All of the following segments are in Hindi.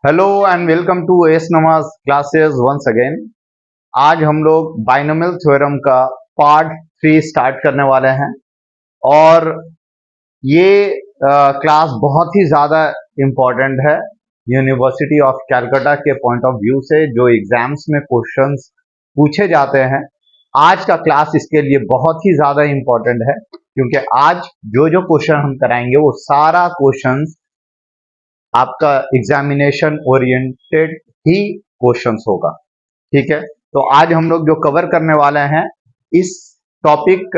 हेलो एंड वेलकम टू एस नमाज क्लासेस वंस अगेन। आज हम लोग बाइनोमियल थ्योरम का पार्ट 3 स्टार्ट करने वाले हैं और ये क्लास बहुत ही ज़्यादा इम्पोर्टेंट है यूनिवर्सिटी ऑफ कैलकाटा के पॉइंट ऑफ व्यू से। जो एग्जाम्स में क्वेश्चंस पूछे जाते हैं, आज का क्लास इसके लिए बहुत ही ज़्यादा इम्पोर्टेंट है, क्योंकि आज जो जो क्वेश्चन हम कराएंगे वो सारा क्वेश्चंस आपका एग्जामिनेशन ओरिएंटेड ही क्वेश्चंस होगा। ठीक है, तो आज हम लोग जो कवर करने वाले हैं इस टॉपिक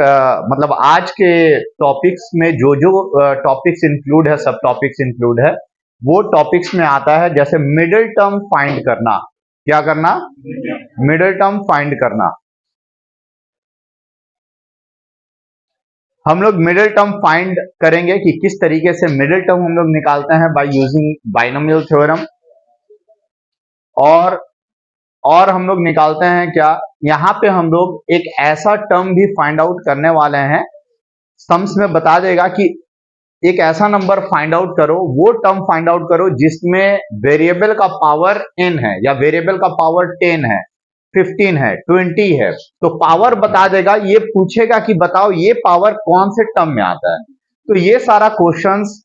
मतलब आज के टॉपिक्स में जो जो टॉपिक्स इंक्लूड है, सब टॉपिक्स इंक्लूड है, वो टॉपिक्स में आता है जैसे मिडिल टर्म फाइंड करना। क्या करना? मिडिल टर्म फाइंड करना। हम लोग मिडिल टर्म फाइंड करेंगे कि किस तरीके से मिडिल टर्म हम लोग निकालते हैं बाय यूजिंग बाइनोमियल थ्योरम। और हम लोग निकालते हैं क्या, यहां पे हम लोग एक ऐसा टर्म भी फाइंड आउट करने वाले हैं। सम्स में बता देगा कि एक ऐसा नंबर फाइंड आउट करो, वो टर्म फाइंड आउट करो जिसमें वेरिएबल का पावर n है या वेरिएबल का पावर 10 है, 15 है, 20 है। तो पावर बता देगा, ये पूछेगा कि बताओ ये पावर कौन से टर्म में आता है। तो ये सारा क्वेश्चंस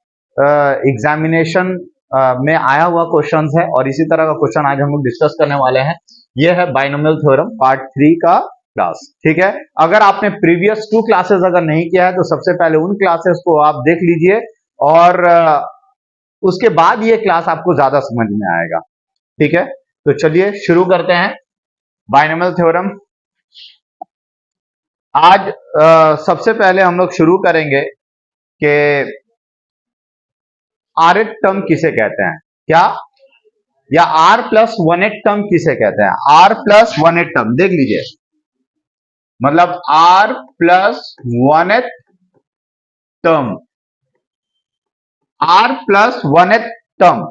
एग्जामिनेशन में आया हुआ क्वेश्चंस है और इसी तरह का क्वेश्चन आज हम लोग डिस्कस करने वाले हैं। ये है बाइनोमियल थ्योरम पार्ट 3 का क्लास। ठीक है, अगर आपने प्रीवियस 2 क्लासेस अगर नहीं किया है तो सबसे पहले उन क्लासेस को आप देख लीजिए और उसके बाद ये क्लास आपको ज्यादा समझ में आएगा। ठीक है, तो चलिए शुरू करते हैं बाइनोमियल थ्योरम। आज सबसे पहले हम लोग शुरू करेंगे कि आर एट टर्म किसे कहते हैं, क्या, या r plus one th term किसे कहते हैं। R plus one th term देख लीजिए, मतलब r plus one th term, r plus one th term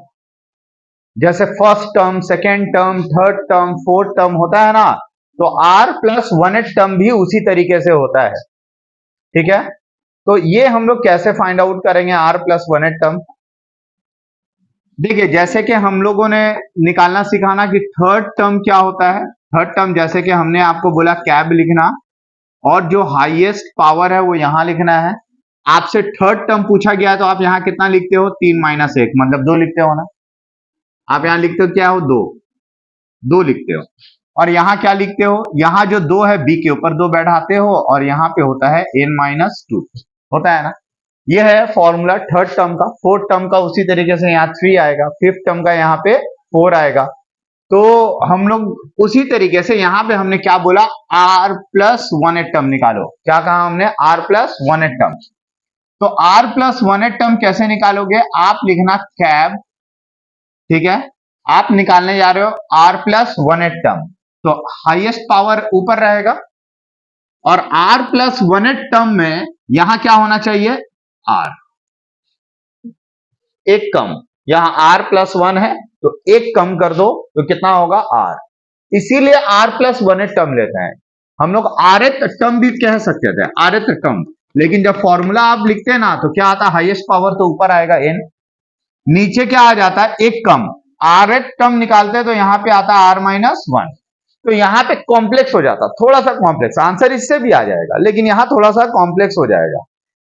जैसे first term, second term, third term, fourth term होता है ना, तो r plus one th term भी उसी तरीके से होता है। ठीक है, तो ये हम लोग कैसे फाइंड आउट करेंगे r plus one th term. देखिए, जैसे कि हम लोगों ने निकालना सिखाना कि थर्ड टर्म क्या होता है। थर्ड टर्म जैसे कि हमने आपको बोला कैब लिखना, और जो हाईएस्ट पावर है वो यहां लिखना है। आपसे थर्ड टर्म पूछा गया तो आप यहां कितना लिखते हो, 3 माइनस 1 मतलब 2 लिखते हो ना। आप यहां लिखते हो क्या हो, 2, 2 लिखते हो। और यहां क्या लिखते हो, यहां जो 2 है बी के ऊपर 2 बैठाते हो और यहां पे होता है n माइनस 2, होता है ना। ये है फॉर्मूला थर्ड टर्म का। फोर्थ टर्म का उसी तरीके से यहाँ 3 आएगा, फिफ्थ टर्म का यहाँ पे 4 आएगा। तो हम लोग उसी तरीके से यहाँ पे हमने क्या बोला, r plus one th term निकालो। क्या कहा हमने, r plus one th term. तो r plus one th term कैसे निकालोगे, आप लिखना कैब। ठीक है, आप निकालने जा रहे हो r plus one th term, तो हाईएस्ट पावर ऊपर रहेगा और r plus one th term में यहां क्या होना चाहिए, आर एक कम। यहां आर प्लस वन है तो एक कम कर दो तो कितना होगा, आर। इसीलिए r plus one th term लेते हैं हम लोग। आर एथ टर्म भी कह सकते थे, आर एथ टर्म, लेकिन जब फॉर्मूला आप लिखते हैं ना तो क्या आता है, हाईएस्ट पावर तो ऊपर आएगा एन, नीचे क्या आ जाता है, एक कम। आर एथ टर्म निकालते हैं तो यहां पे आता है आर माइनस वन। तो यहां पे कॉम्प्लेक्स हो जाता, थोड़ा सा कॉम्प्लेक्स, आंसर इससे भी आ जाएगा लेकिन यहां थोड़ा सा कॉम्प्लेक्स हो जाएगा।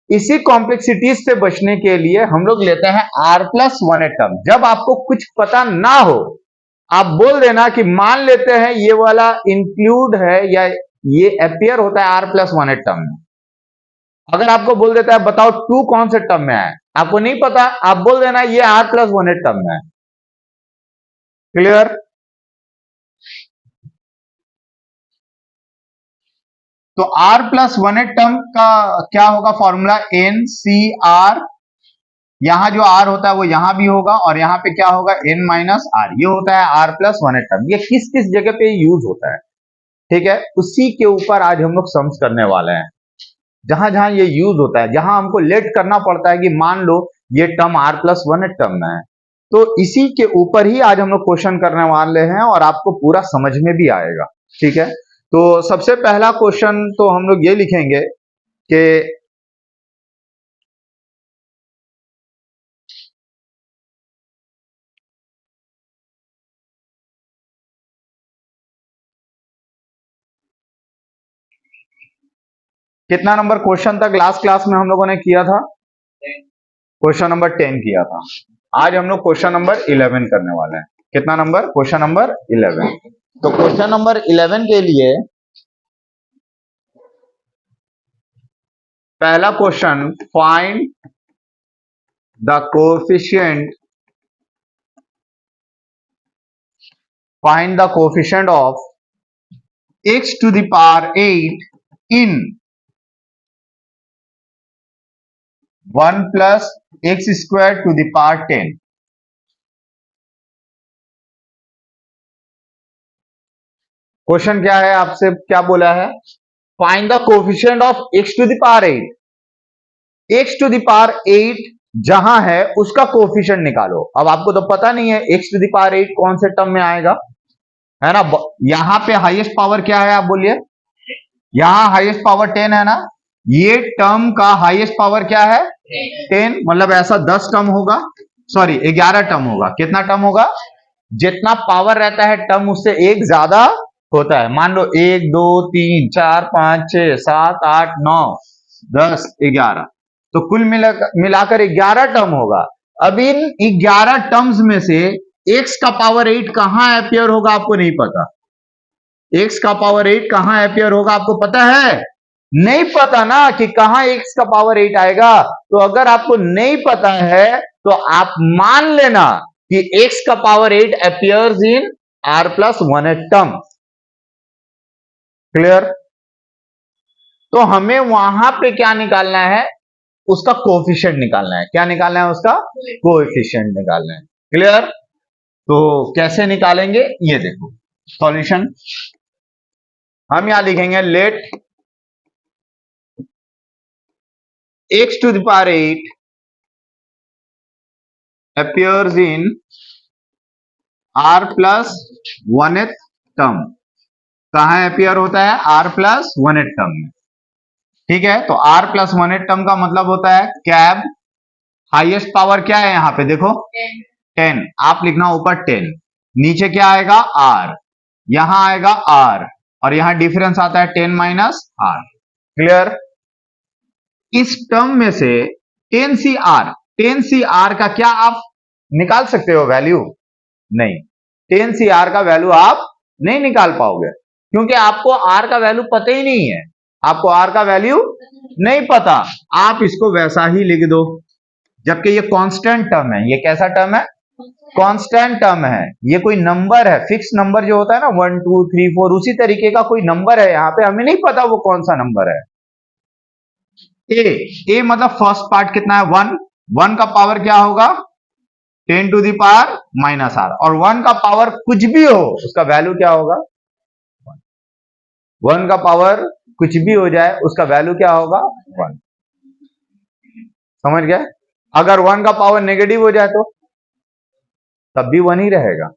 इसी कॉम्प्लेक्सिटीज से बचने के लिए हम लोग लेते हैं r plus one th term. जब आपको कुछ पता ना हो, आप बोल देना कि मान लेते हैं ये वाला इंक्लूड है या ये अपियर होता है r plus one th term में। अगर आपको बोल देता है बताओ टू कौन से टर्म में है, आपको नहीं पता, आप बोल देना ये r plus one th term में है। क्लियर? तो r plus one th term का क्या होगा फॉर्मूला, एन सी आर। यहां जो आर होता है वो यहां भी होगा और यहां पे क्या होगा, एन माइनस आर। ये होता है r plus one th term. ये किस किस जगह पे यूज होता है, ठीक है, उसी के ऊपर आज हम लोग सम्स करने वाले हैं। जहां जहां ये यूज होता है, जहां हमको लेट करना पड़ता है कि मान लो ये term r plus one th term में है, तो इसी के ऊपर ही आज हम लोग क्वेश्चन करने वाले हैं और आपको पूरा समझ में भी आएगा। ठीक है, तो सबसे पहला क्वेश्चन तो हम लोग ये लिखेंगे कि कितना नंबर क्वेश्चन तक लास्ट क्लास में हम लोगों ने किया था? क्वेश्चन नंबर 10 किया था। आज हम लोग क्वेश्चन नंबर 11 करने वाले हैं। कितना नंबर? Question number 11। तो क्वेश्चन नंबर 11 के लिए पहला question, find the coefficient of x to the power 8 in 1 plus x square to the power 10। Question क्या है? आपसे क्या बोला है? Find the coefficient of x to the power 8। x to the power 8 जहां है उसका कोफिशिएंट निकालो। अब आपको तो पता नहीं है x to the power 8 कौन से टर्म में आएगा, है ना? यहां पे हाईएस्ट पावर क्या है? आप बोलिए। यहां हाईएस्ट पावर 10 है ना? ये टर्म का हाईएस्ट पावर क्या है? 10। मतलब ऐसा 10 टर्म होगा, सॉरी 11 टर्म होगा। कितना टर्म होगा? जितना पावर रहता है टर्म उससे एक ज्यादा होता है। मान लो 1 2 3 4 5 6 7 8 9 10 11, तो कुल मिलाकर 11 टर्म होगा। अब इन 11 टर्म्स में से x का पावर 8 कहां अपियर होगा आपको नहीं पता। x का पावर 8 कहां अपियर होगा आपको पता है? नहीं पता ना कि कहां x का पावर 8 आएगा। तो अगर आपको नहीं पता है तो आप मान लेना कि x का power 8 appears in r plus 1 term. Clear? तो हमें वहां पे क्या निकालना है? उसका कोएफिशिएंट निकालना है। क्या निकालना है? उसका कोएफिशिएंट निकालना है। क्लियर? तो कैसे निकालेंगे ये देखो सॉल्यूशन। हम यहां लिखेंगे late x to the power 8 appears in r plus 1th term. कहां अपियर होता है? r plus 1th टर्म में। ठीक है, तो r प्लस 1th टर्म का मतलब होता है कैब हाईएस्ट पावर क्या है? यहां पे देखो 10। आप लिखना ऊपर 10, नीचे क्या आएगा? r, यहां आएगा r, और यहां डिफरेंस आता है 10 माइनस r। क्लियर? इस टर्म में से 10 का क्या आप निकाल सकते हो वैल्यू? नहीं, 10 का वैल्यू आप नहीं निकाल पाओगे, क्योंकि आपको r का वैल्यू पता ही नहीं है। आपको r का वैल्यू नहीं पता, आप इसको वैसा ही लिख दो। जबकि ये कांस्टेंट टर्म है। ये कैसा टर्म है? कांस्टेंट टर्म है। ये कोई नंबर है, फिक्स नंबर जो होता है ना 1 2 3 4, उसी तरीके का कोई नंबर है। यहां पे हमें नहीं पता वो कौन सा नंबर है। ए मतलब फर्स्ट पार्ट कितना है? 1। 1 का पावर क्या होगा? 10 to the power minus r, और 1 का पावर कुछ भी हो उसका वैल्यू क्या होगा? 1 का पावर कुछ भी हो जाए उसका वैल्यू क्या होगा? 1। समझ गए? अगर 1 का पावर नेगेटिव हो जाए तो तब भी 1 ही रहेगा।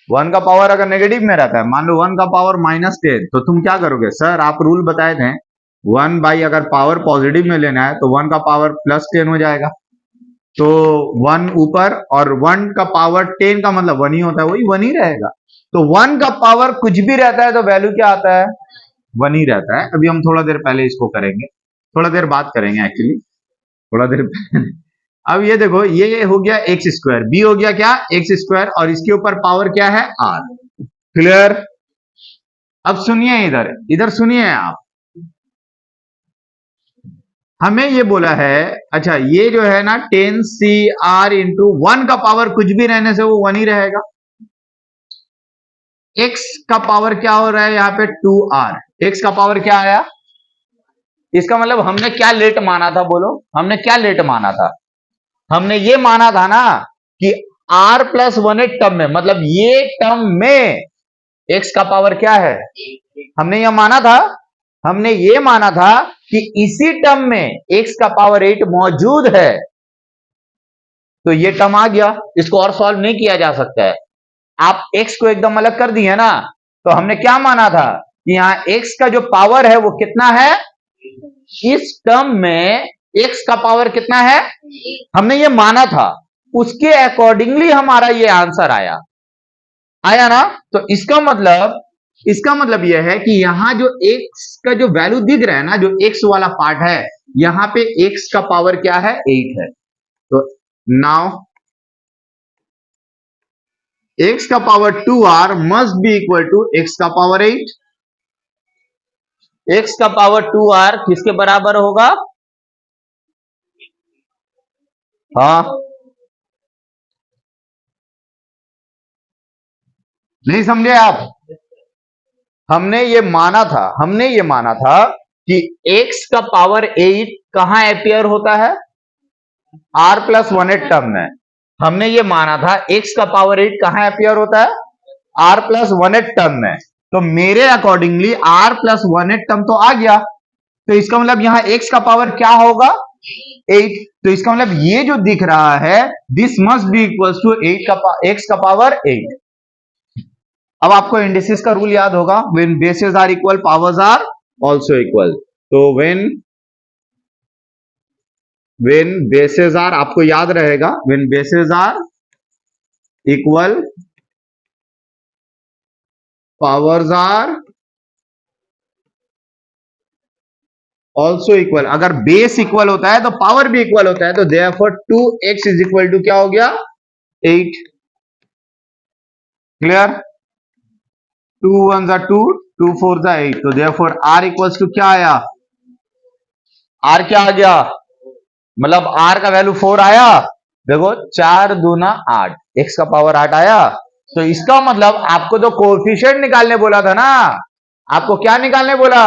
1 का पावर अगर नेगेटिव में रहता है, मान लो 1 का पावर -10, तो तुम क्या करोगे? सर आप रूल बताए थे 1 बाई अगर पावर पॉजिटिव में लेना है तो 1 का पावर +10 हो जाएगा। तो 1 ऊपर और 1 का पावर 10 का मतलब 1 ही होता है, वही 1 ही रहेगा। तो 1 का पावर कुछ भी रहता है तो वैल्यू क्या आता है? 1 ही रहता है। अभी हम थोड़ा देर पहले इसको करेंगे, थोड़ा देर बात करेंगे एक्चुअली, थोड़ा देर अब ये देखो, ये हो गया एक्स स्क्वायर, बी हो गया क्या? एक्स स्क्वायर, और इसके ऊपर पावर क्या है? r। क्लियर? अब सुनिए, इधर सुनिए आप। हमें ये बोला है, अच्छा ये जो है ना 10 इंटू 1 का पावर कुछ भी रहने से वो 1 ही रहेगा। x का पावर क्या हो रहा है यहाँ पे? 2r। x का पावर क्या आया? इसका मतलब हमने क्या लेट माना था? बोलो, हमने क्या लेट माना था? हमने ये माना था ना कि r प्लस 1 टर्म में, मतलब ये टर्म में x का पावर क्या है? हमने ये माना था, हमने ये माना था कि इसी टर्म में x का पावर 8 मौजूद है। तो ये टर्म आ गया, इसको और सॉल्व नहीं किया जा सकता है। आप x को एकदम अलग कर दिए ना, तो हमने क्या माना था कि यहां x का जो पावर है वो कितना है? इस टर्म में x का पावर कितना है? हमने ये माना था, उसके अकॉर्डिंगली हमारा ये आंसर आया ना। तो इसका मतलब इसका मतलब यह है कि यहां जो x का जो वैल्यू दिख रहा है ना, जो x वाला पार्ट है, यहां पे x का पावर क्या है, 8 है। तो नाउ x का power 2r must be equal to x का पावर 8। x का पावर 2r किसके बराबर होगा? हाँ, नहीं समझे आप? हमने ये माना था कि x का पावर 8 कहां अपियर होता है? r प्लस 1 टर्म में। हमने ये माना था x का पावर 8 कहां अपियर होता है? r प्लस 1 टर्म में। तो मेरे अकॉर्डिंगली r प्लस 1 टर्म तो आ गया, तो इसका मतलब यहां x का पावर क्या होगा? 8। तो इसका मतलब ये जो दिख रहा है, this must be equal to 8 का x का पावर 8। अब आपको इंडिसेस का रूल याद होगा, when bases are equal powers are also equal. तो व्हेन बेसेस आर, आपको याद रहेगा, when bases are equal powers are also equal. अगर बेस इक्वल होता है तो पावर भी इक्वल होता है, तो therefore 2x is equal to क्या हो गया? 8। क्लियर? 2 1 जा 2, 2 4 जा 8। तो देयरफॉर r इक्वल्स टू क्या आया? r क्या आ गया? मतलब r का वैल्यू 4 आया। देखो 4 दूना 8, x का पावर 8 आया। तो इसका मतलब आपको तो कोएफिशिएंट निकालने बोला था ना, आपको क्या निकालने बोला?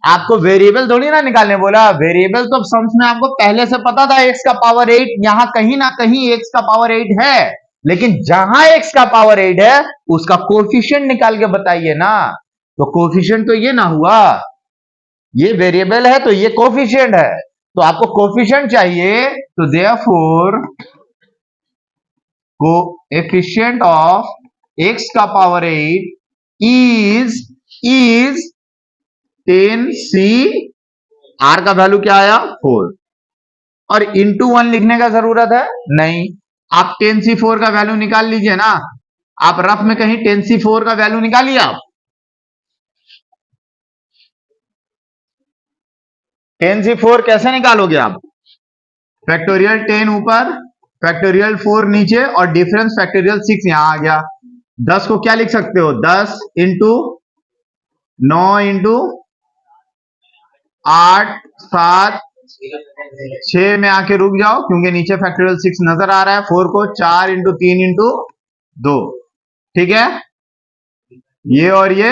आपको वेरिएबल थोड़ी ना निकालने बोला। वेरिएबल तो सम्स में आपको पहले से पता था, x का पावर 8, यहां कहीं ना कहीं x का पावर 8 है, लेकिन जहां x का पावर 8 है उसका कोएफिशिएंट निकाल के बताइए ना। तो कोएफिशिएंट तो ये ना हुआ, ये वेरिएबल है तो ये कोएफिशिएंट है, तो आपको कोएफिशिएंट चाहिए, तो देयरफॉर कोएफिशिएंट ऑफ x का पावर 8 इज 10c। r का वैल्यू क्या आया? 4। और इंटू 1 लिखने का जरूरत है नहीं, आप 10c4 का वैल्यू निकाल लीजिए ना। आप रफ में कहीं 10c4 का वैल्यू निकालिए आप। 10c4 कैसे निकालोगे आप? फैक्टोरियल 10 ऊपर, फैक्टोरियल 4 नीचे, और डिफरेंस फैक्टोरियल 6 यहां आ गया। 10 को क्या लिख सकते हो? 10 इंटू 9 इंटू 8 7 6 में आके रुक जाओ, क्योंकि नीचे फैक्टोरियल 6 नजर आ रहा है। 4 को 4 इंटू 3 इंटू 2, ठीक है, ये और ये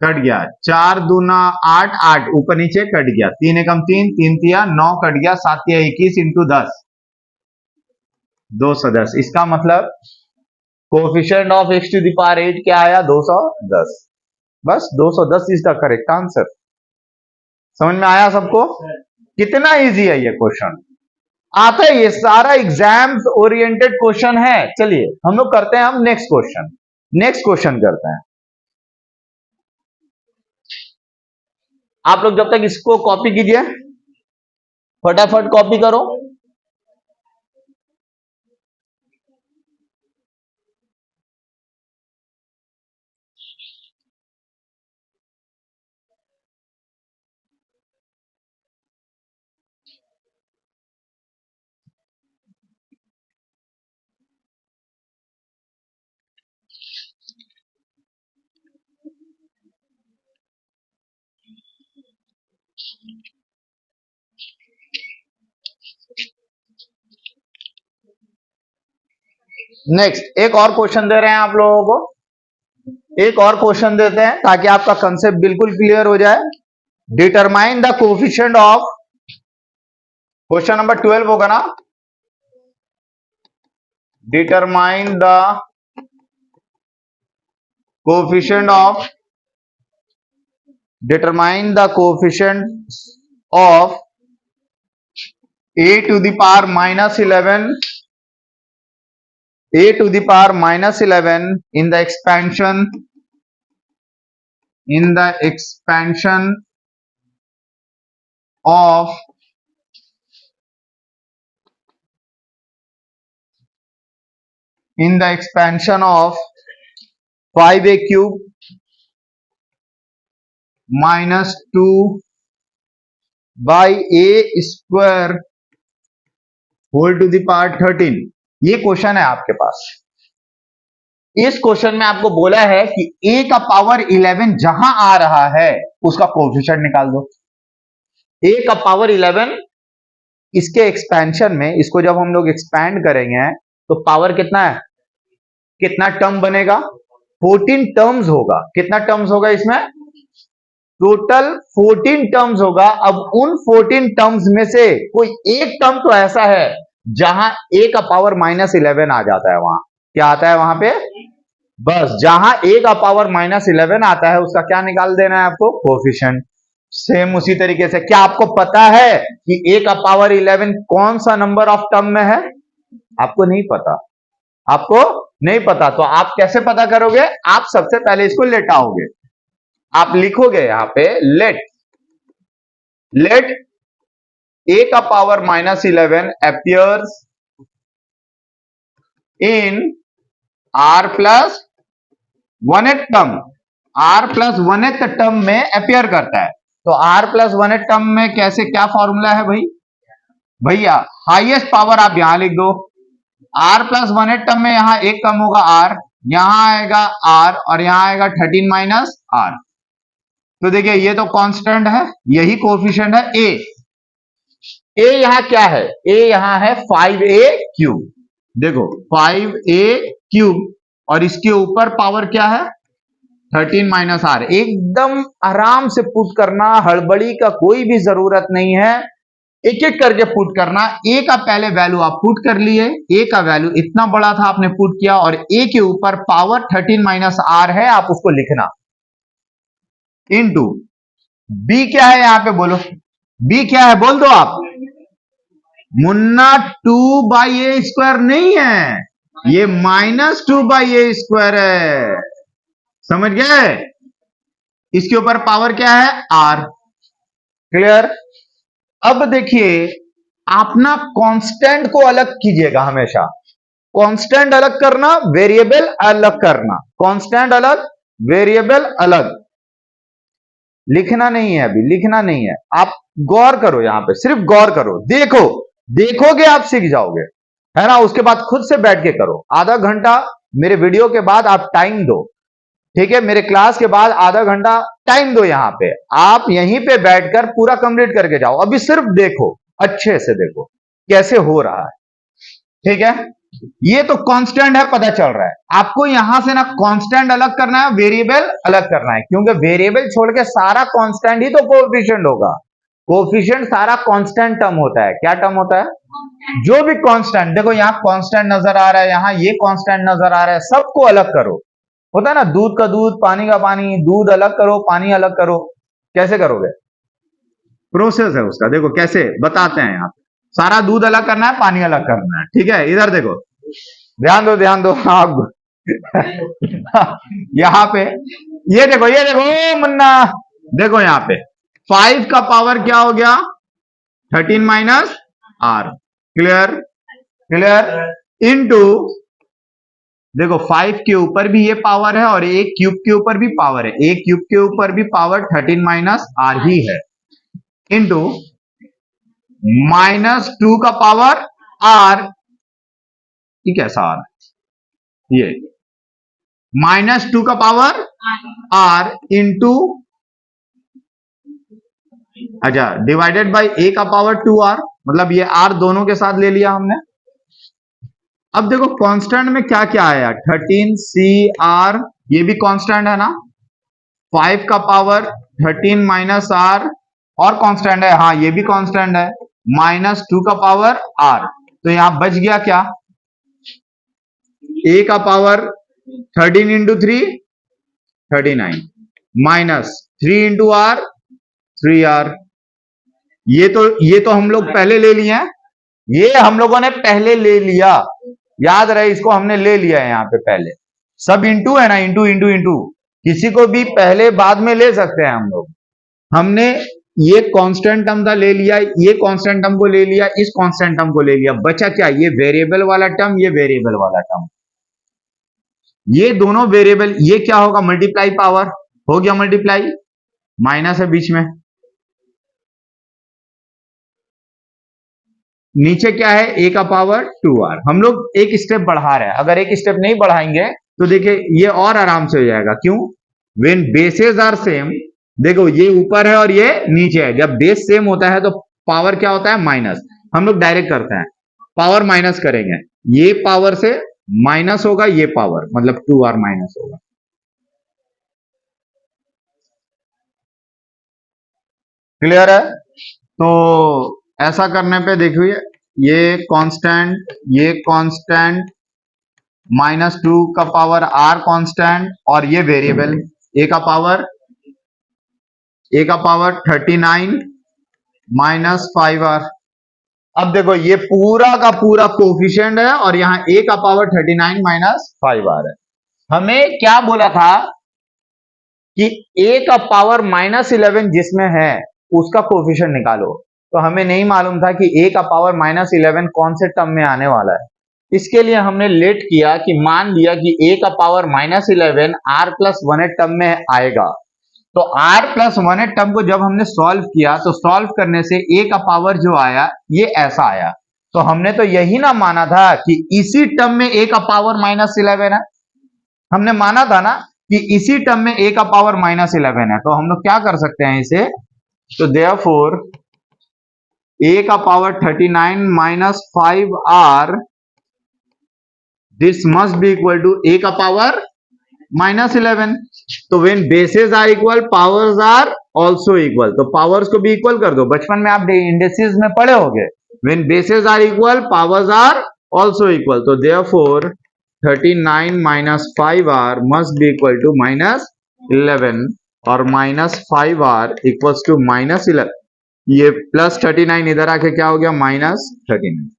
कट गया। 4 दूना 8, 8 ऊपर नीचे कट गया, 3 एकम 3, 3 तिया 9 कट गया, 7 तिया 21 इंटू 10, 210। इसका मतलब coefficient of x to the power 8 क्या आया? 210। बस 210 इज द करेक्ट आंसर। समझ में आया सबको? कितना इजी है ये क्वेश्चन, आता है, ये सारा एग्जाम्स ओरिएंटेड क्वेश्चन है। चलिए हम लोग करते हैं, हम नेक्स्ट क्वेश्चन करते हैं। आप लोग जब तक इसको कॉपी कीजिए, फटाफट कॉपी करो। नेक्स्ट एक और क्वेश्चन दे रहे हैं आप लोगों को, एक और क्वेश्चन देते हैं ताकि आपका कंसेप्ट बिल्कुल क्लियर हो जाए। Determine the coefficient of, question number 12 होगा ना, determine the coefficient of, determine the coefficient of a to the power minus 11, a to the power minus 11 in the expansion, of in the expansion of 5a cube -2 by a square whole to the power 13। ये क्वेश्चन है आपके पास। इस क्वेश्चन में आपको बोला है कि a का पावर 11 जहां आ रहा है उसका कोएफिशिएंट निकाल दो। a का पावर 11 इसके एक्सपेंशन में, इसको जब हम लोग एक्सपैंड करेंगे तो पावर कितना है, कितना टर्म बनेगा, 14 टर्म्स होगा। कितना टर्म्स होगा इसमें, टोटल 14 टर्म्स होगा। अब उन 14 टर्म्स में से कोई एक टर्म तो ऐसा है जहां a का पावर -11 आ जाता है। वहां क्या आता है, वहां पे बस जहां a का पावर -11 आता है उसका क्या निकाल देना है आपको, कोएफिशिएंट। सेम उसी तरीके से क्या आपको पता है कि a का पावर 11 कौन सा नंबर ऑफ टर्म में है, आपको नहीं पता। आपको नहीं पता तो आप कैसे पता करोगे, आप सबसे पहले इसको लेटाओगे। आप लिखोगे यहां पे लेट a का power -11 appears in r plus 1th term, r plus 1th term में अपियर करता है। तो r प्लस 1th टर्म में कैसे, क्या फॉर्मूला है भाई, भैया हाईएस्ट पावर आप यहां लिख दो। r प्लस 1th टर्म में यहां एक कम होगा r, यहां आएगा r और यहां आएगा 13 माइनस r। तो देखिए ये तो कांस्टेंट है, यही कोएफिशिएंट है a। a यहां क्या है, a यहां है 5a क्यूब। देखो 5a क्यूब और इसके ऊपर पावर क्या है 13 माइनस r। एकदम आराम से पुट करना, हड़बड़ी का कोई भी जरूरत नहीं है, एक एक करके पुट करना। a का पहले वैल्यू आप पुट कर लिए, a का वैल्यू इतना बड़ा था आपने पुट किया और a के ऊपर पावर 13 माइनस r है, आप उसको लिखना इनटू b क्या है यहां पे बोलो, b क्या है बोल दो आप, मुन्ना 2 बाई ए स्क्वायर नहीं है, ये -2 बाई ए स्क्वायर है, समझ गए। इसके ऊपर पावर क्या है r, क्लियर। अब देखिए आप ना कांस्टेंट को अलग कीजिएगा हमेशा, कांस्टेंट अलग करना, वेरिएबल अलग करना, कांस्टेंट अलग वेरिएबल अलग। लिखना नहीं है अभी, लिखना नहीं है, आप गौर करो यहां पे, सिर्फ गौर करो, देखो, देखोगे आप सीख जाओगे, है ना। उसके बाद खुद से बैठ के करो, आधा घंटा मेरे वीडियो के बाद आप टाइम दो, ठीक है, मेरे क्लास के बाद आधा घंटा टाइम दो, यहां पे आप यहीं पे बैठकर पूरा कंप्लीट करके जाओ। अभी सिर्फ देखो, अच्छे से देखो कैसे हो रहा है, ठीक है। ये तो कांस्टेंट है, पता चल रहा है आपको। यहां से ना कांस्टेंट अलग करना है, वेरिएबल अलग करना है, क्योंकि वेरिएबल छोड़ के सारा कांस्टेंट ही तो कोएफिशिएंट होगा। कोएफिशिएंट सारा कांस्टेंट टर्म होता है। क्या टर्म होता है, जो भी कांस्टेंट, देखो यहां कांस्टेंट नजर आ रहा है, यहां ये कांस्टेंट नजर आ रहा है, सबको अलग करो। होता है ना, दूध का दूध, पानी का पानी, दूध अलग करो, पानी अलग करो, कैसे करोगे, प्रोसेस है उसका, देखो कैसे बताते हैं। यहां सारा दूध अलग करना है, पानी अलग करना है, ठीक है। इधर देखो, ध्यान दो, ध्यान दो आप यहां पे ये देखो, ये देखो मुन्ना, देखो यहां पे 5 का पावर क्या हो गया 13 minus r, clear, clear, into देखो 5 के ऊपर भी ये पावर है और एक क्यूब के ऊपर भी पावर है, एक क्यूब के ऊपर भी पावर 13 माइनस r ही है, इनटू -2 का पावर r, ये कैसा आ रहा है, ये -2 का पावर r इंटू, अच्छा, डिवाइडेड बाई a का पावर 2r, मतलब ये r दोनों के साथ ले लिया हमने। अब देखो कांस्टेंट में क्या क्या आया, 13cr, ये भी कांस्टेंट है ना, 5 का पावर 13 माइनस r और कांस्टेंट है, हाँ ये भी कांस्टेंट है, -2 का पावर r। तो यहां बच गया क्या, a का power 13 into 3 39 minus 3 into r 3r। ये तो हम लोग पहले ले लिए हैं, ये हम लोगों ने पहले ले लिया, याद रहे, इसको हमने ले लिया है यहां पे पहले। सब इंटू है ना, इंटू इंटू इंटू, किसी को भी पहले बाद में ले सकते हैं हम लोग। हमने ये कांस्टेंट टर्म था ले लिया, ये कांस्टेंट टर्म को ले लिया, इस कांस्टेंट टर्म को ले लिया, बचा क्या, ये वेरिएबल वाला टर्म, ये वेरिएबल वाला टर्म, ये दोनों वेरिएबल, ये क्या होगा मल्टीप्लाई, पावर हो गया मल्टीप्लाई, माइनस है बीच में, नीचे क्या है a का पावर 2r। हम लोग एक स्टेप बढ़ा रहे हैं, अगर एक स्टेप नहीं बढ़ाएंगे तो देखिए ये और आराम से हो जाएगा। क्यों? वेन बेसेस आर सेम, देखो ये ऊपर है और ये नीचे है, जब बेस सेम होता है तो पावर क्या होता है? माइनस। हम लोग डायरेक्ट करते हैं, पावर माइनस करेंगे, ये पावर से माइनस होगा, ये पावर मतलब 2r माइनस होगा। क्लियर है? तो ऐसा करने पे देखिए ये कांस्टेंट -2 का पावर r कांस्टेंट, और ये वेरिएबल a का पावर 39 -5r। अब देखो ये पूरा का पूरा कोफिशिएंट है और यहाँ a का पावर 39 -5r है। हमें क्या बोला था कि a का पावर -11 जिसमें है उसका कोफिशिएंट निकालो, तो हमें नहीं मालूम था कि a का पावर -11 कौन से टर्म में आने वाला है। इसके लिए हमने लेट किया कि मान लिया कि a का पावर -11 r प्लस 1 टर्म में आएगा, तो r प्लस 1 टर्म को जब हमने सॉल्व किया तो सॉल्व करने से a का पावर जो आया ये ऐसा आया। तो हमने तो यही ना माना था कि इसी टर्म में a का पावर -11 है, हमने माना था ना कि इसी टर्म में a का पावर -11 है। तो हम लोग क्या कर सकते हैं इसे, तो देयरफॉर a का power 39 -5r, this must be equal to a का पावर -11। तो when bases are equal powers are also equal, तो पावर्स को भी इक्वल कर दो। बचपन में आप इंडेक्सेस में पढ़े होंगे, when bases are equal powers are also equal, तो therefore 39 -5r must be equal to -11 और -5r इक्वल्स टू -11। ये +39 इधर आके क्या हो गया? -39।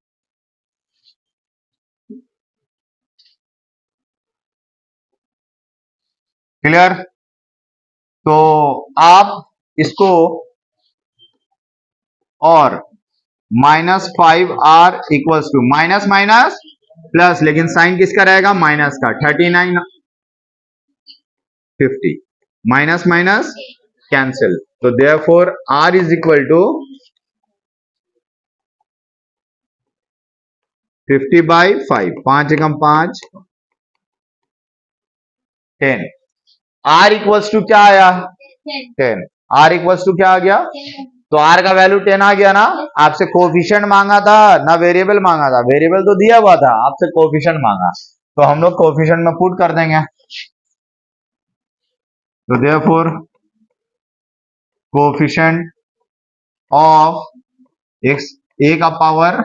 क्लियर? तो आप इसको और -5r equals to minus minus plus, लेकिन साइन किसका रहेगा? माइनस का। 39 50, माइनस माइनस कैंसिल, तो therefore r is equal to 50/5, 5 Ekam 5, 10। r equals to क्या आया? 10। r इक्वल्स टू क्या आ गया? तो r का वैल्यू 10 आ गया ना। आपसे कोफिशिएंट मांगा था ना, वेरिएबल मांगा था। वेरिएबल तो दिया हुआ था, आपसे कोफिशिएंट मांगा, तो हम लोग कोफिशिएंट में पुट कर देंगे। तो therefore coefficient of x a का power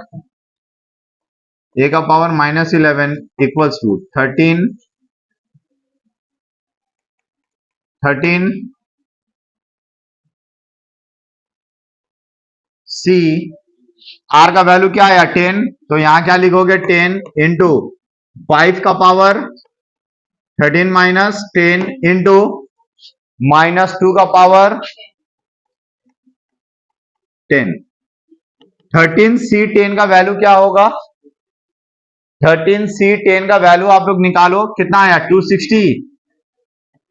-11 equals to 13 c। r का वैल्यू क्या आया? 10, तो यहां क्या लिखोगे? 10 इंटू 5 का पावर 13 माइनस 10 इंटू -2 का पावर 10। 13c10 का वैल्यू क्या होगा? 13c10 का वैल्यू आप लोग निकालो, कितना आया? 260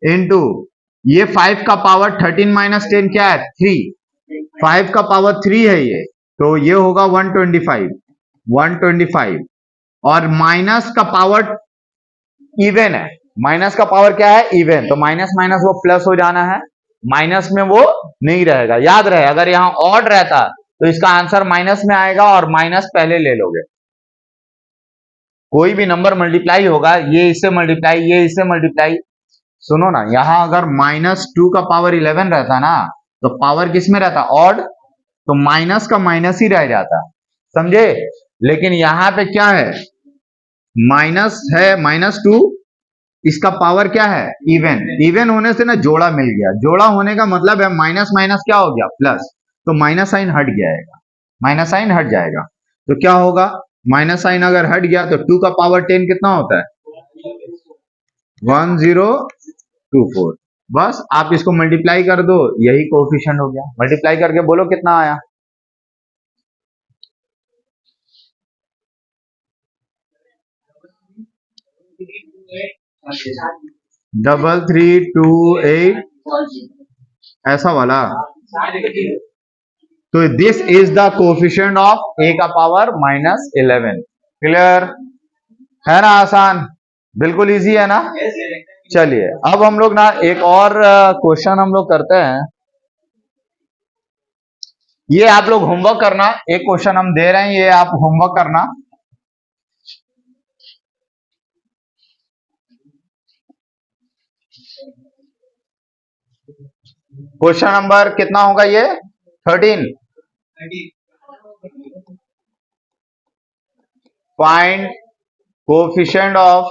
इंटू ये 5 का पावर 13 माइनस 10 क्या है? 3। 5 का पावर 3 है ये, तो ये होगा 125 और माइनस का पावर इवन है। माइनस का पावर क्या है? इवन, तो माइनस माइनस वो प्लस हो जाना है, माइनस में वो नहीं रहेगा। याद रहे, अगर यहां ऑड रहता तो इसका आंसर माइनस में आएगा और माइनस पहले ले लोगे। कोई भी नंबर मल्टीप्लाई होगा, ये इससे मल्टीप्लाई, ये इससे मल्टीप्लाई। सुनो ना, यहां अगर -2 का पावर 11 रहता ना, तो पावर किस में रहता? ऑड, तो माइनस का माइनस ही रह जाता, समझे? लेकिन यहां पे क्या है? माइनस है, -2, इसका पावर क्या है? इवन। इवन होने से ना जोड़ा मिल गया, जोड़ा होने का मतलब है माइनस माइनस क्या हो गया? प्लस, तो माइनस साइन हट जाएगा, माइनस साइन हट जाएगा, तो क्या होगा? माइनस साइन अगर हट गया तो 2 का पावर 10 कितना होता है? 1024। बस आप इसको मल्टीप्लाई कर दो, यही कोफिशिएंट हो गया। मल्टीप्लाई करके बोलो कितना आया? 3328 ऐसा वाला। तो this is the coefficient of a का पावर -11। क्लियर है ना? आसान, बिल्कुल इजी है ना? चलिए अब हम लोग ना एक और क्वेश्चन हम लोग करते हैं। ये आप लोग होमवर्क करना, एक क्वेश्चन हम दे रहे हैं, ये आप होमवर्क करना। क्वेश्चन नंबर कितना होगा ये? 13। फाइंड कोफिशिएंट ऑफ,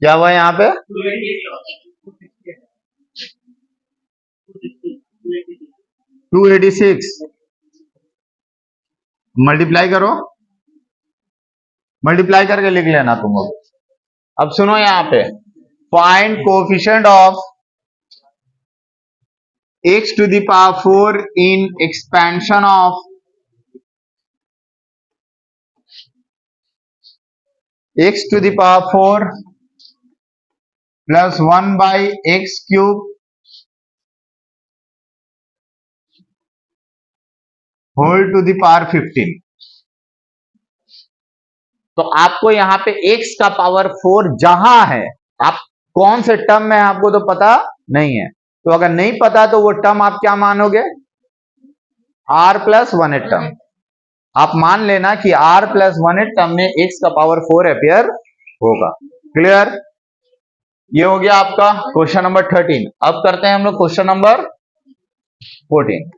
क्या हुआ यहाँ पे? 286 मल्टीप्लाई करो, मल्टीप्लाई करके लिख लेना तुम लोग। अब सुनो यहाँ पे, find coefficient of x to the power 4 in expansion of x to the power 4 plus 1 by x cube whole to the power 15। तो आपको यहाँ पे x का पावर 4 जहां है, आप कौन से टर्म में आपको तो पता नहीं है, तो अगर नहीं पता तो वो टर्म आप क्या मानोगे? r plus 1 term. आप मान लेना कि r प्लस 1 टर्म में x का पावर 4 अपियर होगा। क्लियर? ये हो गया आपका क्वेश्चन नंबर 13। अब करते हैं हम लोग question number 14।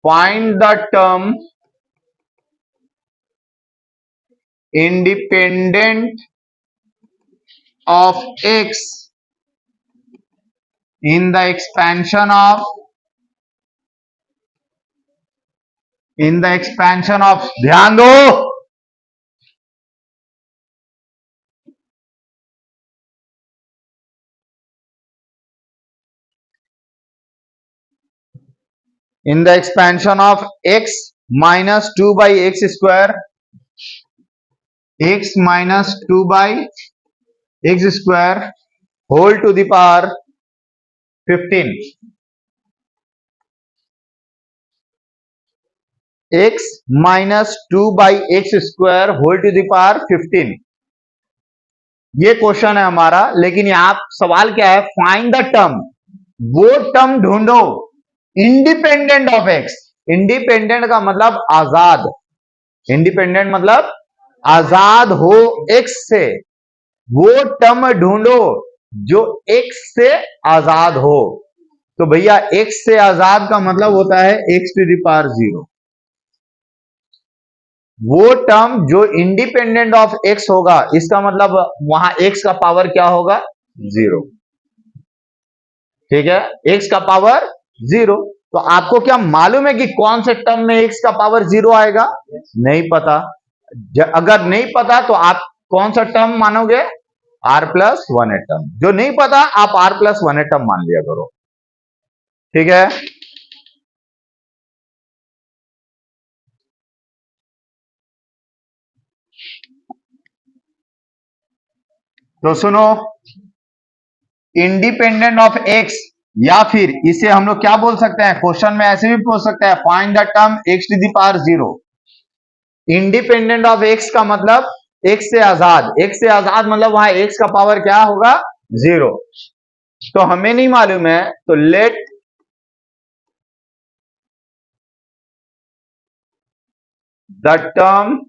Find the term independent of x in the expansion of ध्यान दो, in the expansion of x minus 2 by x square, x minus 2 by x square whole to the power 15। x minus 2 by x square whole to the power 15, ये क्वेश्चन है हमारा। लेकिन यहां सवाल क्या है? फाइंड द टर्म, वो टर्म ढूंढो इंडिपेंडेंट ऑफ एक्स। इंडिपेंडेंट का मतलब आजाद, इंडिपेंडेंट मतलब आजाद हो एक्स से, वो टर्म ढूंढो जो एक्स से आजाद हो। तो भैया एक्स से आजाद का मतलब होता है एक्स टू द पावर 0। वो टर्म जो इंडिपेंडेंट ऑफ एक्स होगा, इसका मतलब वहां एक्स का पावर क्या होगा? 0। ठीक है, एक्स का पावर 0। तो आपको क्या मालूम है कि कौन से टर्म में एक्स का पावर 0 आएगा? नहीं पता। अगर नहीं पता तो आप कौन सा टर्म मानोगे? r plus 1 term. जो नहीं पता आप r प्लस 1 टर्म मान लिया करो। ठीक है, तो सुनो, इंडिपेंडेंट ऑफ एक्स, या फिर इसे हम लोग क्या बोल सकते हैं? क्वेश्चन में ऐसे भी पूछ सकते हैं, find the term x to the power 0। Independent of x का मतलब एक्स से आजाद, एक्स से आजाद मतलब वहां एक्स का पावर क्या होगा? 0। तो हमें नहीं मालूम है, तो let the term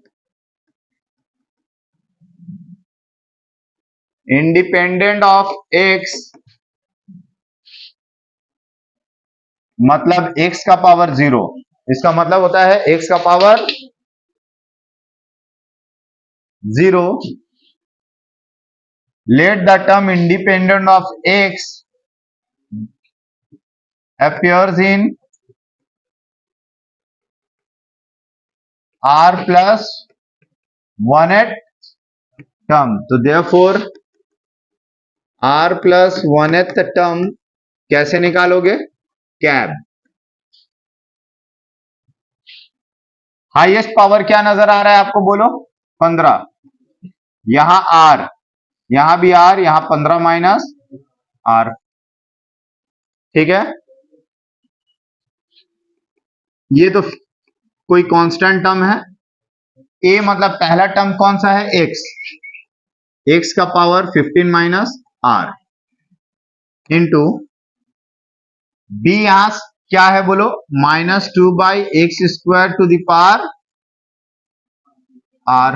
independent of x, मतलब x का पावर 0, इसका मतलब होता है x का power 0। Let the term independent of x appears in r plus 1 term. तो therefore r plus 1th term कैसे निकालोगे? कैब। हाईएस्ट पावर क्या नजर आ रहा है आपको, बोलो? 15। यहां आर, यहां भी आर, यहां 15 माइनस आर। ठीक है, ये तो कोई कांस्टेंट टर्म है। ए मतलब पहला टर्म कौन सा है? एक्स। एक्स का power 15 minus r into b, यहां क्या है बोलो? -2/x² to the power r.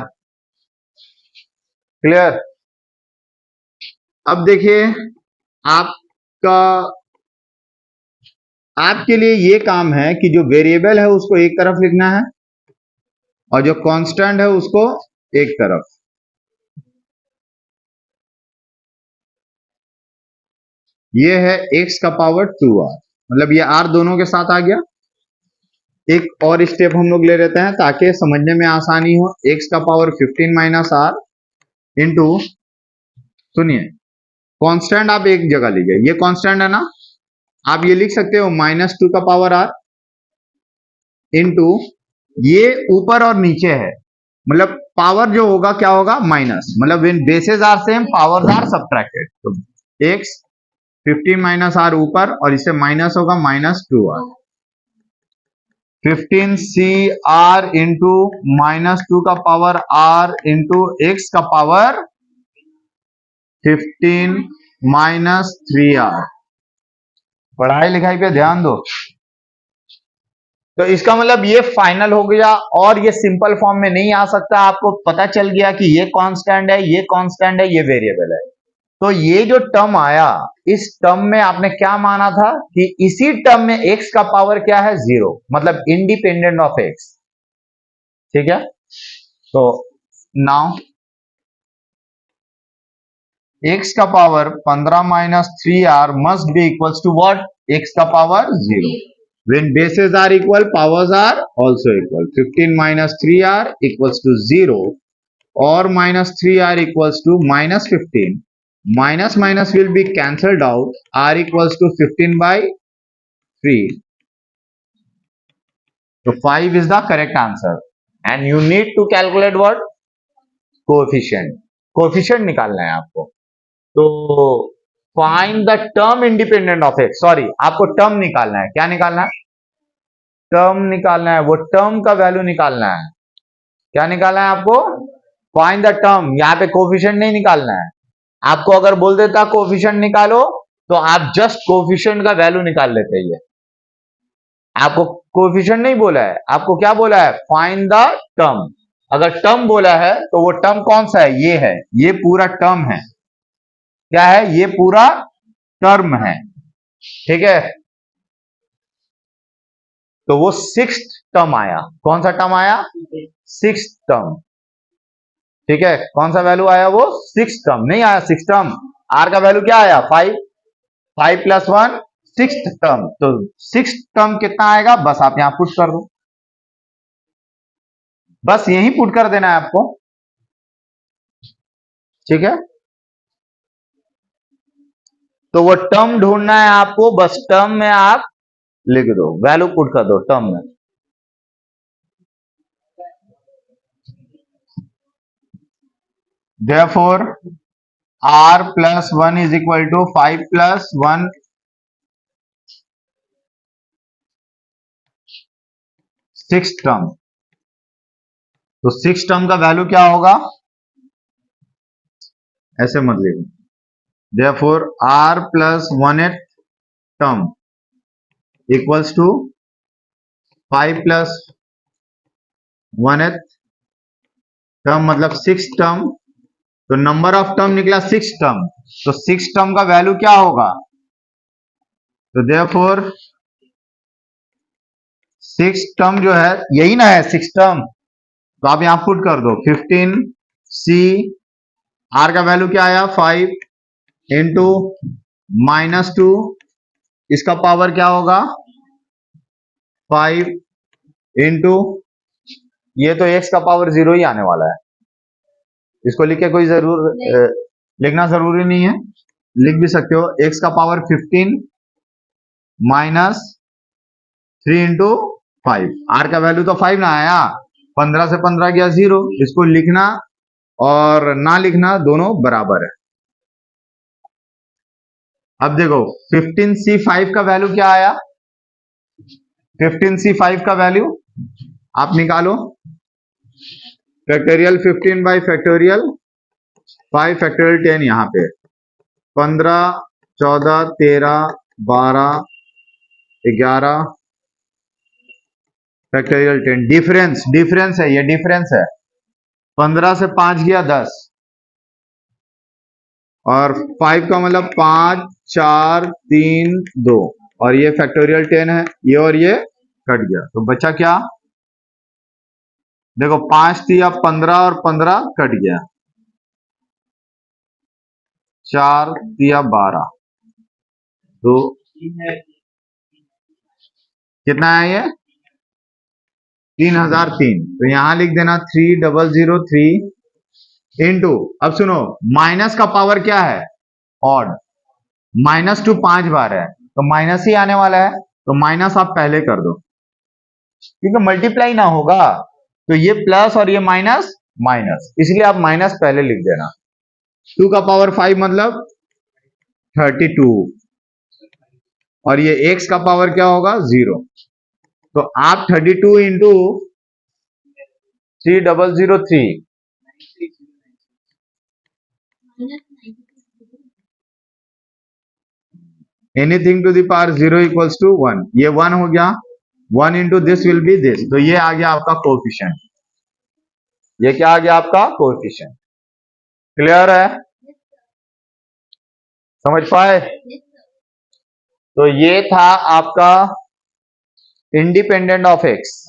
Clear? अब देखिए, आपका आपके लिए ये काम है कि जो वेरिएबल है उसको एक तरफ लिखना है और जो कांस्टेंट है उसको एक तरफ। ये है x का पावर 2r, मतलब ये r दोनों के साथ आ गया। एक और स्टेप हम लोग ले लेते हैं ताकि समझने में आसानी हो। x का पावर 15 माइनस आर इंटू, सुनिए, कांस्टेंट आप एक जगह लीजिए, ये कांस्टेंट है ना, आप ये लिख सकते हो -2 का पावर r इंटू, ये ऊपर और नीचे है, मतलब पावर जो होगा क्या होगा? माइनस, मतलब when bases are same powers are subtracted. तो x 15 माइनस आर ऊपर और इससे माइनस होगा -2r। 15 CR इंटू -2 का पावर r इंटू x का पावर 15 माइनस 3r। पढ़ाई लिखाई पे ध्यान दो। तो इसका मतलब ये फाइनल हो गया और ये सिंपल फॉर्म में नहीं आ सकता। आपको पता चल गया कि ये कांस्टेंट है, ये कांस्टेंट है, ये वेरिएबल है। तो ये जो टर्म आया, इस टर्म में आपने क्या माना था कि इसी टर्म में x का पावर क्या है? 0, मतलब इंडिपेंडेंट ऑफ x। ठीक है, तो नाउ x का power 15 minus 3r must be equals to what? x का power 0। When bases are equal, powers are also equal. 15 minus 3r equals to 0 or minus 3r equals to -15. Minus minus will be cancelled out. R equals to 15 by 3. So 5 is the correct answer. And you need to calculate what? Coefficient. Coefficient निकालना है आपको। तो find the term independent of x. Sorry, आपको टर्म निकालना है। क्या निकालना है? टर्म निकालना है। वो टर्म का वैल्यू निकालना है। क्या निकालना है आपको? Find the term. यहां पे कोफिशिएंट नहीं निकालना है। आपको अगर बोल देता कोफिशिएंट निकालो तो आप जस्ट कोफिशिएंट का वैल्यू निकाल लेते। ये आपको कोफिशिएंट नहीं बोला है, आपको क्या बोला है? Find the term. अगर टर्म बोला है तो वो टर्म कौन सा है? ये है, ये पूरा टर्म है। क्या है? ये पूरा टर्म है। ठीक है, तो वो 6th टर्म आया। कौन सा टर्म आया? 6th term. ठीक है, कौन सा वैल्यू आया? वो 6th टर्म नहीं आया। 6th टर्म, आर का वैल्यू क्या आया? 5। 5 + 1 6th टर्म। तो 6th टर्म कितना आएगा? बस आप यहां पुट कर दो, बस यही पुट कर देना है आपको। ठीक है, तो वो टर्म ढूंढना है आपको, बस टर्म में आप लिख दो, वैल्यू पुट कर दो टर्म में। Therefore, r plus 1 is equal to 5 plus 1 6th term. तो 6th टर्म का वैल्यू क्या होगा? ऐसे मत लिखो। Therefore, r plus 1th term equals to 5 plus 1th term, मतलब 6th टर्म। तो नंबर ऑफ टर्म निकला 6 टर्म। तो 6 टर्म का वैल्यू क्या होगा? तो देयरफॉर 6 टर्म जो है, यही ना है 6 टर्म, तो आप यहां पुट कर दो 15 सी, आर का वैल्यू क्या आया? 5 इंटू -2, इसका पावर क्या होगा? 5 इंटू, ये तो x का पावर 0 ही आने वाला है। इसको लिख के कोई लिखना जरूरी नहीं है, लिख भी सकते हो। x का पावर 15 माइनस 3 इंटू 5, आर का वैल्यू तो 5 ना आया, 15 से 15 गया 0, इसको लिखना और ना लिखना दोनों बराबर है। अब देखो 15C5 का वैल्यू क्या आया, 15C5 का वैल्यू आप निकालो, फैक्टोरियल 15 बाई फैक्टोरियल 5 फैक्टोरियल 10, यहाँ पे 15 14 13 12 11 फैक्टोरियल 10, डिफरेंस है, ये डिफरेंस है। 15 से 5 गया 10 और 5 का मतलब 5 4 3 2 और ये फैक्टोरियल 10 है, ये और ये कट गया तो बचा क्या, देखो 5 दिया 15 और 15 कट गया, 4 दिया 12 तो कितना है ये 3003, तो यहां लिख देना 3003 इंटू, अब सुनो माइनस का पावर क्या है ऑड, -2 5 बार है तो माइनस ही आने वाला है, तो माइनस आप पहले कर दो क्योंकि मल्टीप्लाई ना होगा, तो ये प्लस और ये माइनस माइनस, इसलिए आप माइनस पहले लिख देना। 2 का पावर 5 मतलब 32 और ये x का पावर क्या होगा 0, तो आप 32 into 3003 anything to the power 0 equals to 1, ये 1 हो गया, 1 into this will be this, तो ये आ गया आपका कोएफिशिएंट, ये क्या आ गया आपका कोएफिशिएंट। क्लियर है, समझ पाए, तो ये था आपका इंडिपेंडेंट ऑफ एक्स।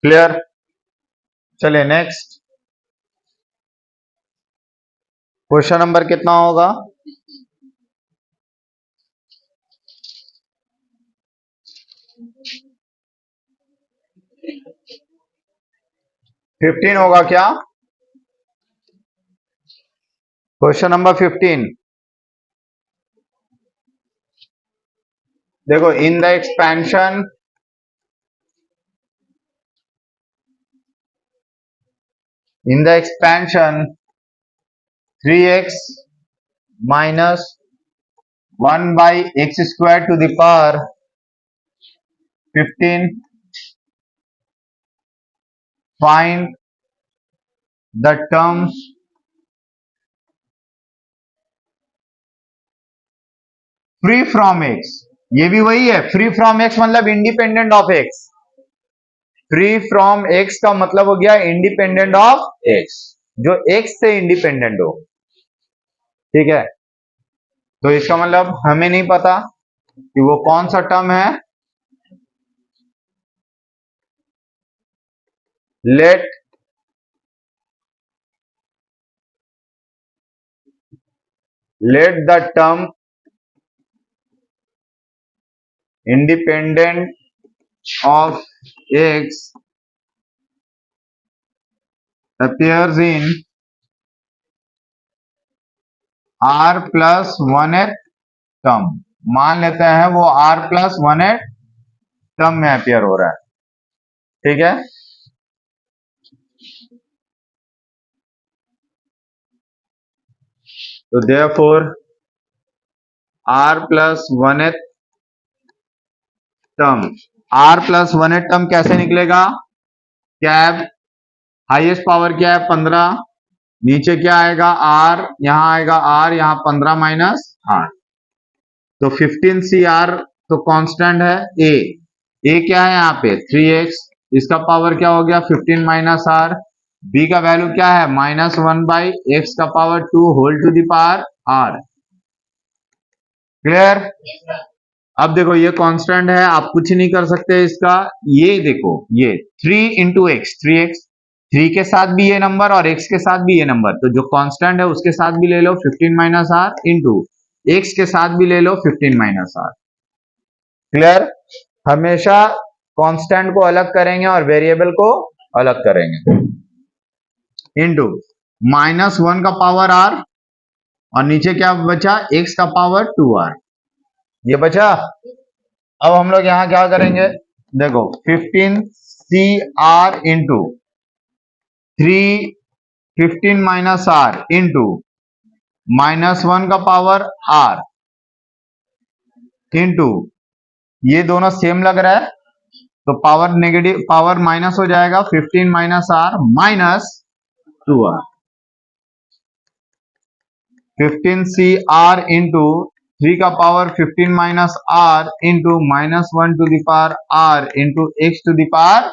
क्लियर, चलिए नेक्स्ट क्वेश्चन नंबर कितना होगा, 15 होगा क्या, क्वेश्चन नंबर 15, देखो in the expansion in the expansion 3x minus 1 by x square to the power 15, find the term free from x, ये भी वही है, फ्री फ्रॉम x मतलब independent of x, free from x का मतलब हो गया इंडिपेंडेंट ऑफ x, जो x से इंडिपेंडेंट हो, ठीक है, तो इसका मतलब हमें नहीं पता कि वो कौन सा टर्म है, late the term independent of x appears in r plus 1th term, मान लेते हैं वो r plus 1th टर्म में अपियर हो रहा है, ठीक है, तो therefore r plus 1th term, r plus 1th term कैसे निकलेगा, कैप हाईएस्ट पावर क्या है 15, नीचे क्या आएगा r, यहां आएगा r, यहां 15 माइनस r, तो 15CR तो कांस्टेंट है, a क्या है यहाँ पे 3x, इसका पावर क्या हो गया 15 माइनस r, b का वैल्यू क्या है, -1/x⁻² whole to the power r। Clear? अब देखो ये कांस्टेंट है, आप कुछ नहीं कर सकते इसका। ये देखो ये 3 इंटू एक्स, 3x, 3 के साथ भी ये नंबर और x के साथ भी ये नंबर, तो जो कांस्टेंट है उसके साथ भी ले लो 15 माइनस r इंटू x के साथ भी ले लो 15 माइनस r। क्लियर? हमेशा कांस्टेंट को अलग करेंगे और वेरिएबल को अलग करेंगे। इंटू -1 का पावर r और नीचे क्या बचा, x का पावर 2r, ये बचा। अब हम लोग यहां क्या करेंगे, देखो 15 CR into 3 15 minus r into -1 का पावर r इंटू, ये दोनों सेम लग रहा है तो पावर नेगेटिव, पावर माइनस हो जाएगा, 15 minus r minus 2r। 15 CR into 3 का power 15 minus r into -1 to the power r into x to the power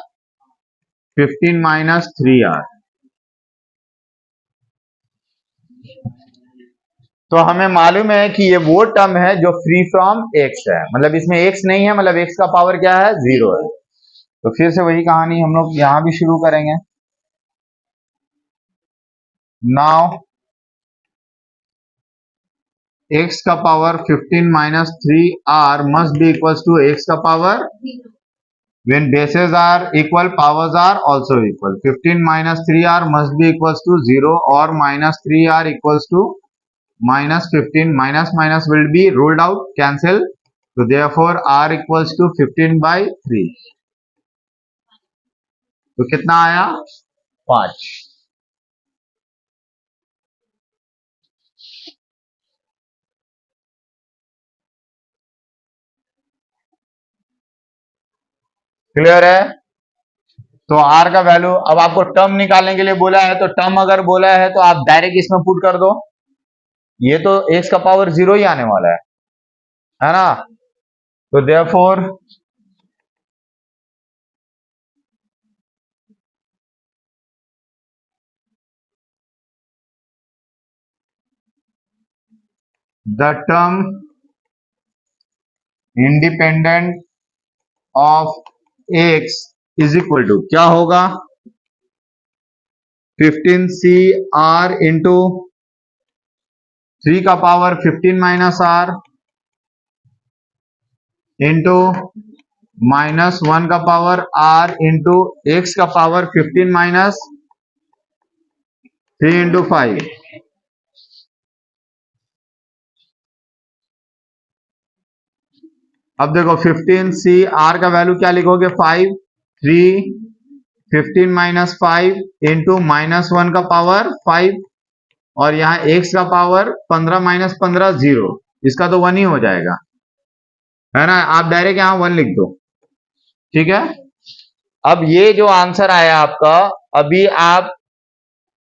15 minus 3r। तो हमें मालूम है कि ये वो टर्म है जो फ्री फ्रॉम x है, मतलब इसमें x नहीं है, मतलब x का पावर क्या है, 0 है। तो फिर से वही कहानी हम लोग यहां भी शुरू करेंगे। नाउ x का power 15 minus 3r must be equals to x का power, when bases are equal powers are also equal, 15 minus 3r must be equals to 0 or minus 3r equals to minus 15, minus minus will be ruled out, cancel, so therefore r equals to 15/3। तो कितना आया, 5। क्लियर है? तो r का वैल्यू, अब आपको टर्म निकालने के लिए बोला है, तो टर्म अगर बोला है तो आप डायरेक्ट इसमें पुट कर दो, ये तो x का पावर 0 ही आने वाला है ना। तो therefore the term independent of x is equal to क्या होगा, 15 CR इंटू 3 का पावर 15 माइनस r इंटू -1 का पावर r इंटू x का पावर 15 माइनस 3 इंटू 5। अब देखो 15 CR का वैल्यू क्या लिखोगे, 5, 3, 15 माइनस 5 इंटू -1 का पावर 5 और यहाँ x का पावर 15 माइनस 15 0, इसका तो 1 ही हो जाएगा, है ना। आप डायरेक्ट यहाँ 1 लिख दो, ठीक है। अब ये जो आंसर आया आपका, अभी आप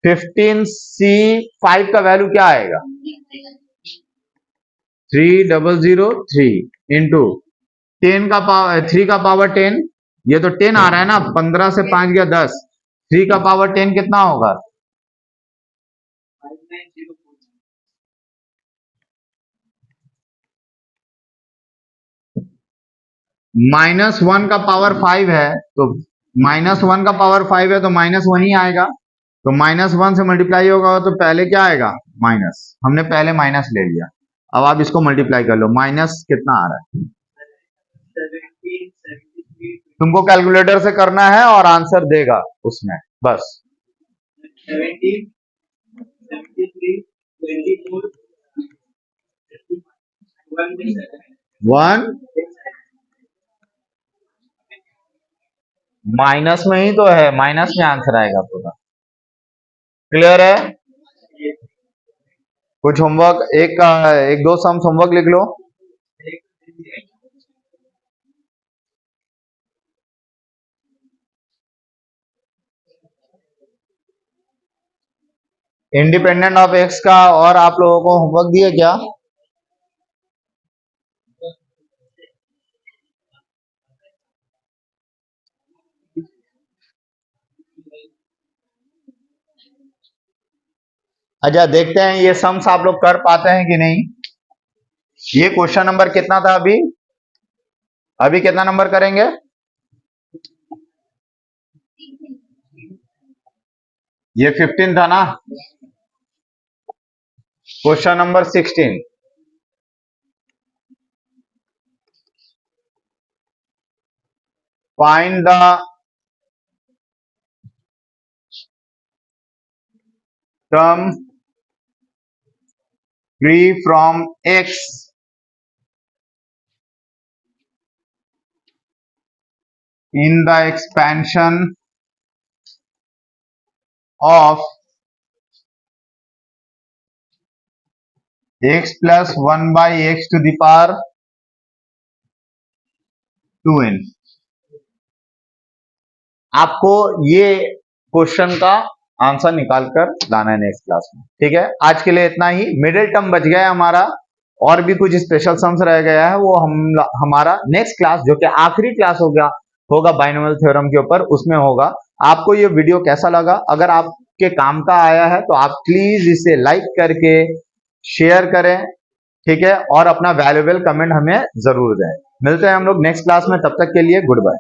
15C5 का वैल्यू क्या आएगा, 3003 इंटू 10 का पावर 3 का पावर 10, ये तो 10 आ रहा है ना, 15 से 5 गया 10, 3 का पावर 10 कितना होगा, -1 का पावर 5 है, तो -1 का पावर 5 है तो -1 ही आएगा, तो -1 से मल्टीप्लाई होगा तो पहले क्या आएगा, माइनस, हमने पहले माइनस ले लिया। अब आप इसको मल्टीप्लाई कर लो, माइनस कितना आ रहा है, तुमको कैलकुलेटर से करना है और आंसर देगा उसमें, बस 1 माइनस में ही तो है, माइनस में आंसर आएगा पूरा। क्लियर है? कुछ होमवर्क, एक दो सम होमवर्क लिख लो। इंडिपेंडेंट ऑफ एक्स का और आप लोगों को होमवर्क दिए क्या? अच्छा देखते हैं ये सम्स आप लोग कर पाते हैं कि नहीं। ये क्वेश्चन नंबर कितना था अभी? अभी कितना नंबर करेंगे? ये 15 था ना। Question number 16, find the term free from x in the expansion of x plus 1 by x to the power 2n। आपको ये क्वेश्चन का आंसर निकाल कर लाना है नेक्स्ट क्लास में। ठीक है, आज के लिए इतना ही। मिडिल टर्म बच गया हमारा, और भी कुछ स्पेशल सम्स रह गया है, वो हमारा नेक्स्ट क्लास जो कि आखिरी क्लास होगा बाइनोमियल थ्योरम के ऊपर, उसमें होगा। आपको ये वीडियो कैसा लगा? अगर आपके काम का आया है तो आप प्लीज इसे लाइक करके शेयर करें, ठीक है, और अपना वैल्यूएबल कमेंट हमें जरूर दें। मिलते हैं हम लोग नेक्स्ट क्लास में, तब तक के लिए गुड बाय।